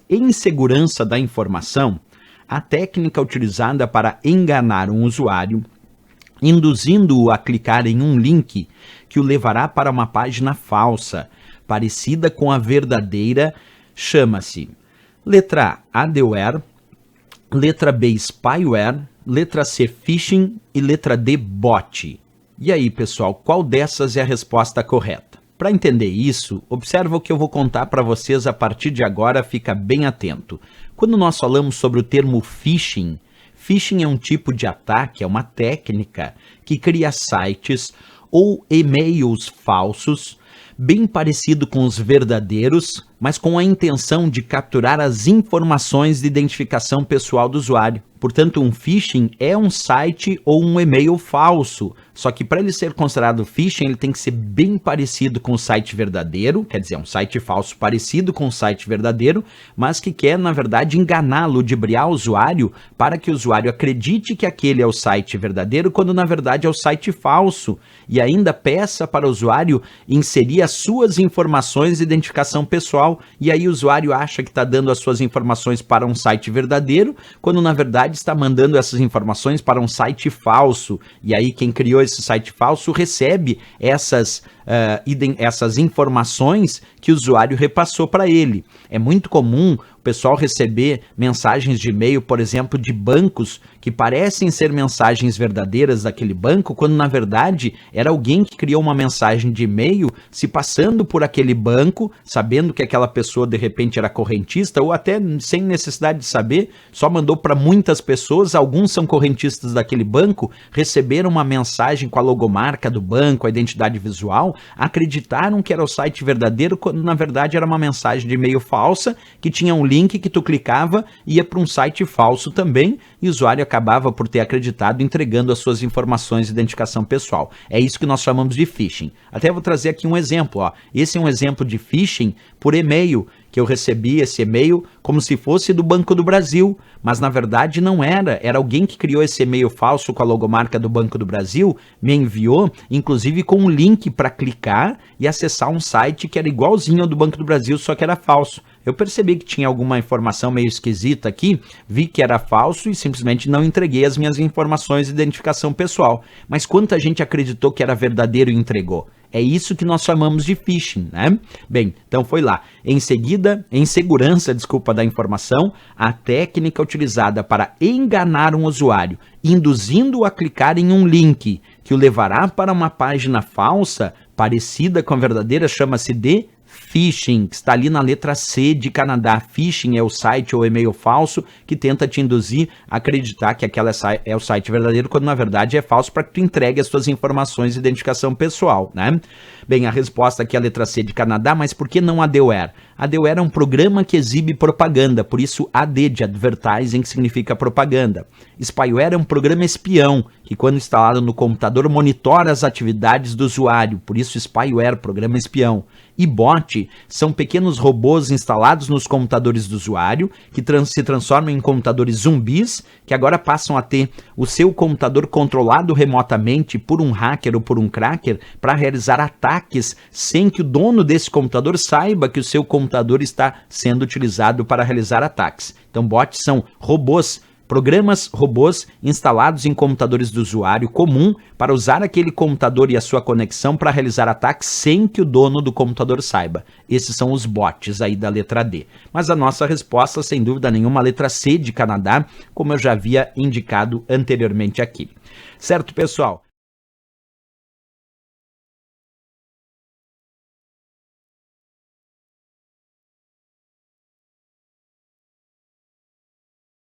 Em segurança da informação, a técnica utilizada para enganar um usuário, induzindo-o a clicar em um link que o levará para uma página falsa, parecida com a verdadeira, chama-se letra A, adware, letra B, spyware, letra C, phishing e letra D, bot. E aí, pessoal, qual dessas é a resposta correta? Para entender isso, observa o que eu vou contar para vocês a partir de agora, fica bem atento. Quando nós falamos sobre o termo phishing, phishing é um tipo de ataque, é uma técnica que cria sites ou e-mails falsos, bem parecido com os verdadeiros, mas com a intenção de capturar as informações de identificação pessoal do usuário. Portanto, um phishing é um site ou um e-mail falso, só que para ele ser considerado phishing, ele tem que ser bem parecido com o site verdadeiro, quer dizer, um site falso parecido com o site verdadeiro, mas que quer, na verdade, enganar, ludibriar o usuário para que o usuário acredite que aquele é o site verdadeiro, quando na verdade é o site falso, e ainda peça para o usuário inserir as suas informações de identificação pessoal, e aí o usuário acha que está dando as suas informações para um site verdadeiro, quando na verdade está mandando essas informações para um site falso, e aí quem criou esse site falso recebe essas informações que o usuário repassou para ele. É muito comum o pessoal receber mensagens de e-mail, por exemplo, de bancos que parecem ser mensagens verdadeiras daquele banco, quando na verdade era alguém que criou uma mensagem de e-mail se passando por aquele banco, sabendo que aquela pessoa de repente era correntista, ou até sem necessidade de saber, só mandou para muitas pessoas, alguns são correntistas daquele banco, receberam uma mensagem com a logomarca do banco, a identidade visual, acreditaram que era o site verdadeiro, quando na verdade era uma mensagem de e-mail falsa, que tinha um link que tu clicava, ia para um site falso também, e o usuário acabava por ter acreditado, entregando as suas informações de identificação pessoal. É isso que nós chamamos de phishing. Até vou trazer aqui um exemplo, ó. Esse é um exemplo de phishing por e-mail, que eu recebi esse e-mail como se fosse do Banco do Brasil, mas na verdade não era, era alguém que criou esse e-mail falso com a logomarca do Banco do Brasil, me enviou, inclusive com um link para clicar e acessar um site que era igualzinho ao do Banco do Brasil, só que era falso. Eu percebi que tinha alguma informação meio esquisita aqui, vi que era falso e simplesmente não entreguei as minhas informações de identificação pessoal. Mas quanta gente acreditou que era verdadeiro e entregou? É isso que nós chamamos de phishing, né? Bem, então foi lá. Em seguida, em segurança, da informação, a técnica utilizada para enganar um usuário, induzindo-o a clicar em um link que o levará para uma página falsa, parecida com a verdadeira, chama-se de phishing, que está ali na letra C de Canadá. Phishing é o site ou e-mail falso que tenta te induzir a acreditar que aquela é o site verdadeiro, quando na verdade é falso, para que tu entregue as suas informações de identificação pessoal, né? Bem, a resposta aqui é a letra C de Canadá, mas por que não adware? Adware é um programa que exibe propaganda, por isso AD de advertising, que significa propaganda. Spyware é um programa espião, que quando instalado no computador monitora as atividades do usuário, por isso spyware, programa espião. E bot são pequenos robôs instalados nos computadores do usuário, que se transformam em computadores zumbis, que agora passam a ter o seu computador controlado remotamente por um hacker ou por um cracker para realizar ataques sem que o dono desse computador saiba que o seu computador está sendo utilizado para realizar ataques. Então bots são robôs, programas robôs instalados em computadores do usuário comum para usar aquele computador e a sua conexão para realizar ataques sem que o dono do computador saiba. Esses são os bots aí da letra D. Mas a nossa resposta, sem dúvida nenhuma, a letra C de Canadá, como eu já havia indicado anteriormente aqui. Certo, pessoal?